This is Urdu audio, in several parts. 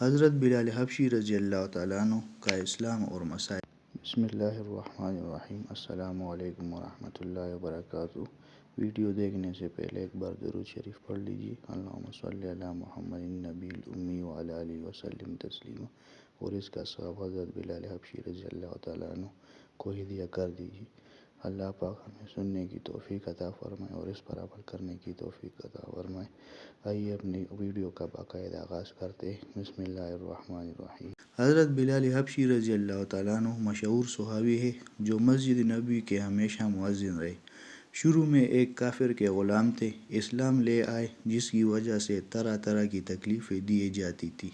حضرت بلال حبشی رضی اللہ تعالیٰ عنہ کا اسلام اور مسائل۔ بسم اللہ الرحمن الرحیم۔ السلام علیکم ورحمۃ اللہ وبرکاتہ۔ ویڈیو دیکھنے سے پہلے ایک بار درود شریف پڑھ لیجیے۔ اللہم صلی علی محمد النبی الامی وعلی آلہ وسلم تسلیما۔ اور اس کا ثواب حضرت بلال حبشی رضی اللہ تعالیٰ عنہ کو ہدیہ کر دیجیے۔ اللہ پاک ہمیں سننے کی توفیق عطا فرمائے اور اس پر عمل کرنے کی توفیق عطا فرمائے۔ آئیے اپنی ویڈیو کا باقاعدہ آغاز کرتے ہیں۔ بسم اللہ الرحمن الرحیم۔ حضرت بلال حبشی رضی اللہ تعالیٰ عنہ مشہور صحابی ہے جو مسجد نبوی کے ہمیشہ مؤذن رہے۔ شروع میں ایک کافر کے غلام تھے، اسلام لے آئے جس کی وجہ سے طرح طرح کی تکلیفیں دیے جاتی تھی۔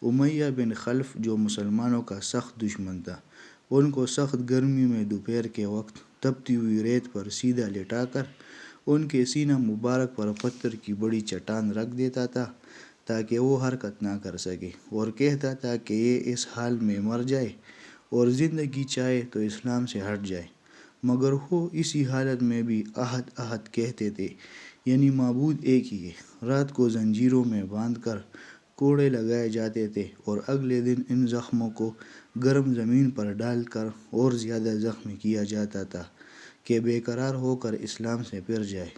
امیہ بن خلف جو مسلمانوں کا سخت دشمن تھا، ان کو سخت گرمی میں دوپہر کے وقت تپتی ہوئی ریت پر سیدھا لٹا کر ان کے سینہ مبارک پر پتھر کی بڑی چٹان رکھ دیتا تھا تاکہ وہ حرکت نہ کر سکے، اور کہتا تھا کہ یہ اس حال میں مر جائے اور زندگی چاہے تو اسلام سے ہٹ جائے، مگر وہ اسی حالت میں بھی احد احد کہتے تھے، یعنی معبود ایک ہی ہے۔ رات کو زنجیروں میں باندھ کر کوڑے لگائے جاتے تھے اور اگلے دن ان زخموں کو گرم زمین پر ڈال کر اور زیادہ زخمی کیا جاتا تھا کہ بے قرار ہو کر اسلام سے پھر جائے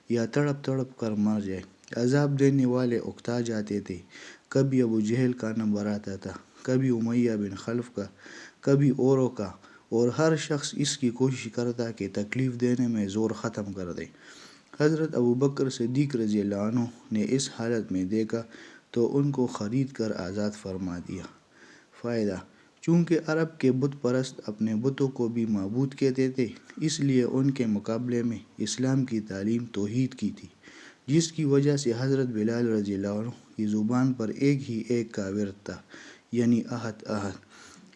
یا تڑپ تڑپ کر مر جائے۔ عذاب دینے والے اکتا جاتے تھے، کبھی ابو جہل کا نمبر آتا تھا، کبھی امیہ بن خلف کا، کبھی اوروں کا، اور ہر شخص اس کی کوشش کرتا کہ تکلیف دینے میں زور ختم کر دے۔ حضرت ابوبکر صدیق رضی اللہ عنہ نے اس حالت میں دیکھا تو ان کو خرید کر آزاد فرما دیا۔ فائدہ: چونکہ عرب کے بت پرست اپنے بتوں کو بھی معبود کہتے تھے، اس لیے ان کے مقابلے میں اسلام کی تعلیم توحید کی تھی، جس کی وجہ سے حضرت بلال رضی اللہ عنہ کی زبان پر ایک کا ورد تھا، یعنی احد احد۔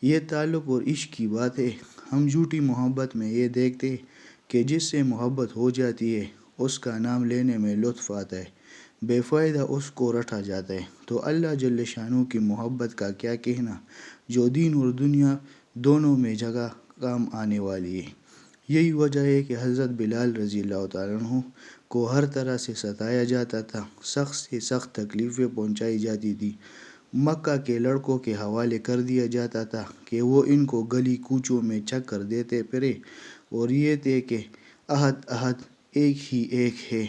یہ تعلق اور عشق کی بات ہے۔ ہم جھوٹی محبت میں یہ دیکھتے کہ جس سے محبت ہو جاتی ہے اس کا نام لینے میں لطف آتا ہے، بے فائدہ اس کو رٹا جاتا ہے، تو اللہ جل شانہ کی محبت کا کیا کہنا جو دین اور دنیا دونوں میں جگہ کام آنے والی ہے۔ یہی وجہ ہے کہ حضرت بلال رضی اللہ تعالیٰ عنہ کو ہر طرح سے ستایا جاتا تھا، سخت سے سخت تکلیفیں پہنچائی جاتی تھی، مکہ کے لڑکوں کے حوالے کر دیا جاتا تھا کہ وہ ان کو گلی کوچوں میں چکر دیتے پھرے اور یہ تھے کہ احد احد ایک ہی ایک ہے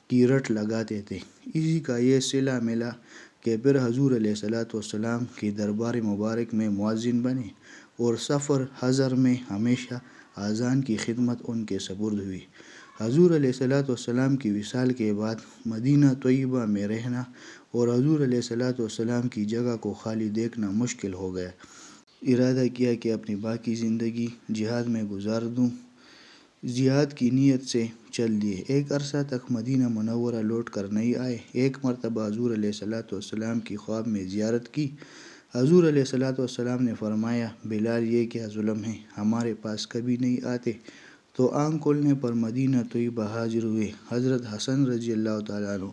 کی رٹ لگاتے تھے۔ اسی کا یہ صلہ ملا کہ پھر حضور علیہ السلام کی دربار مبارک میں مؤذن بنے اور سفر حضر میں ہمیشہ اذان کی خدمت ان کے سپرد ہوئی۔ حضور علیہ السلام کی وصال کے بعد مدینہ طیبہ میں رہنا اور حضور علیہ السلام کی جگہ کو خالی دیکھنا مشکل ہو گیا۔ ارادہ کیا کہ اپنی باقی زندگی جہاد میں گزار دوں۔ جہاد کی نیت سے چل دیے۔ ایک عرصہ تک مدینہ منورہ لوٹ کر نہیں آئے۔ ایک مرتبہ حضور علیہ السلام کی خواب میں زیارت کی۔ حضور علیہ السلام نے فرمایا، بلال یہ کیا ظلم ہے، ہمارے پاس کبھی نہیں آتے؟ تو آنکھ کھولنے پر مدینہ طیبہ حاضر ہوئے۔ حضرت حسن رضی اللہ تعالیٰ عنہ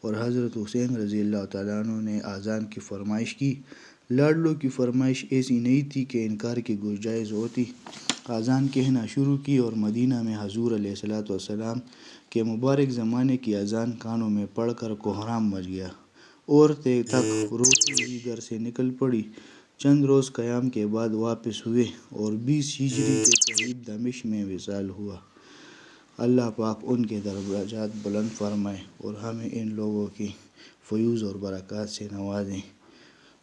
اور حضرت حسین رضی اللہ تعالیٰ عنہ نے اذان کی فرمائش کی۔ لاڈلوں کی فرمائش ایسی نہیں تھی کہ انکار کی گنجائش ہوتی۔ اذان کہنا شروع کی اور مدینہ میں حضور علیہ السلام کے مبارک زمانے کی اذان کانوں میں پڑھ کر کوہرام مچ گیا۔ عورتیں تک روتی ہوئی گھر سے نکل پڑی۔ چند روز قیام کے بعد واپس ہوئے اور 20 ہجری کے قریب دمشق میں وصال ہوا۔ اللہ پاک ان کے درجات بلند فرمائے اور ہمیں ان لوگوں کی فیوز اور برکات سے نوازے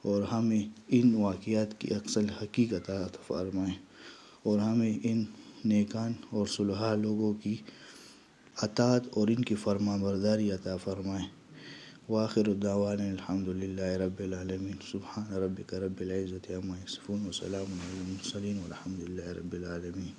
اور ہمیں ان واقعات کی اصل حقیقت عطا فرمائے اور ہمیں ان نیکان اور صلحاء لوگوں کی اطاعت اور ان کی فرما برداری عطا فرمائے۔ وآخر دعوانا الحمد للہ رب العالمین۔ سبحان ربک رب العزت عما یصفون وسلام علی المرسلین والحمد للہ رب العالمین۔